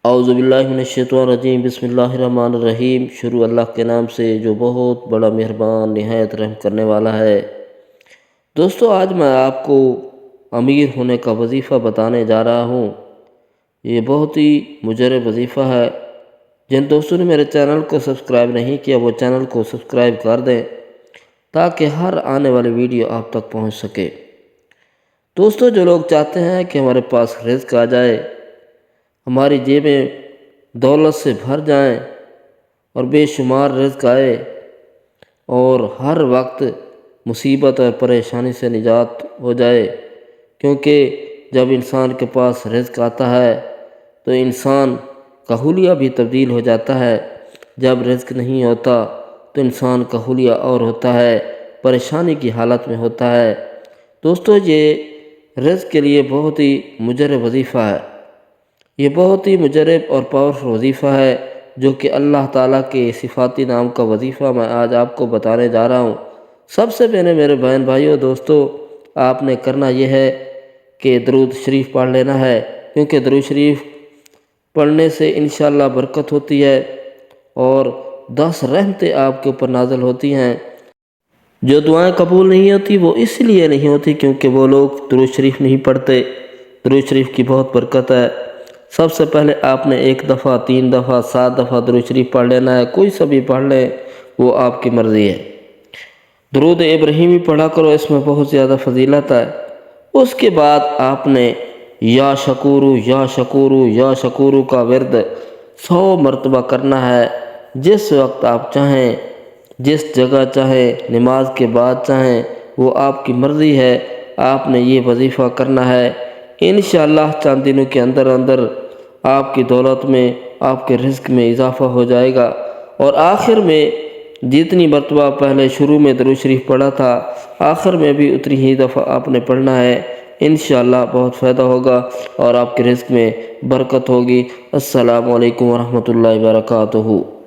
اعوذ باللہ من الشیطان الرجیم، بسم اللہ الرحمن الرحیم۔ شروع اللہ کے نام سے جو بہت بڑا مہربان نہایت رحم کرنے والا ہے۔ دوستو، آج میں آپ کو امیر ہونے کا وظیفہ بتانے جا رہا ہوں۔ یہ بہت ہی مجرب وظیفہ ہے۔ جن دوستوں نے میرے چینل کو سبسکرائب نہیں کیا وہ چینل کو سبسکرائب کر دیں تاکہ ہر آنے والی ویڈیو آپ تک پہنچ سکے۔ دوستو، جو لوگ چاہتے ہیں کہ ہمارے پاس رزق آ جائے، ہماری جیبیں دولت سے بھر جائیں اور بے شمار رزق آئے اور ہر وقت مصیبت اور پریشانی سے نجات ہو جائے، کیونکہ جب انسان کے پاس رزق آتا ہے تو انسان کا حلیہ بھی تبدیل ہو جاتا ہے۔ جب رزق نہیں ہوتا تو انسان کا حلیہ اور ہوتا ہے، پریشانی کی حالت میں ہوتا ہے۔ دوستو، یہ رزق کے لیے بہت ہی مجرب وظیفہ ہے۔ یہ بہت ہی مجرب اور پاورفل وظیفہ ہے جو کہ اللہ تعالیٰ کے صفاتی نام کا وظیفہ میں آج آپ کو بتانے جا رہا ہوں۔ سب سے پہلے میرے بہن بھائیوں دوستو، آپ نے کرنا یہ ہے کہ درود شریف پڑھ لینا ہے، کیونکہ درود شریف پڑھنے سے انشاءاللہ برکت ہوتی ہے اور 10 رحمتیں آپ کے اوپر نازل ہوتی ہیں۔ جو دعائیں قبول نہیں ہوتی وہ اس لیے نہیں ہوتی کیونکہ وہ لوگ درود شریف نہیں پڑھتے۔ درود شریف کی بہت برکت ہے۔ سب سے پہلے آپ نے 1 دفعہ، 3 دفعہ، 7 دفعہ درود شریف پڑھ لینا ہے۔ کوئی سا بھی پڑھ لیں، وہ آپ کی مرضی ہے۔ درود ابراہیمی پڑھا کرو، اس میں بہت زیادہ فضیلت ہے۔ اس کے بعد آپ نے یا شکورو یا شکورو یا شکورو کا ورد 100 مرتبہ کرنا ہے۔ جس وقت آپ چاہیں، جس جگہ چاہیں، نماز کے بعد چاہیں، وہ آپ کی مرضی ہے۔ آپ نے یہ وظیفہ کرنا ہے۔ انشاءاللہ چند دنوں کے اندر آپ کی دولت میں، آپ کے رزق میں اضافہ ہو جائے گا۔ اور آخر میں جتنی مرتبہ پہلے شروع میں درود شریف پڑھا تھا، آخر میں بھی اتنی ہی دفعہ آپ نے پڑھنا ہے۔ انشاءاللہ بہت فائدہ ہوگا اور آپ کے رزق میں برکت ہوگی۔ السلام علیکم ورحمۃ اللہ وبرکاتہ۔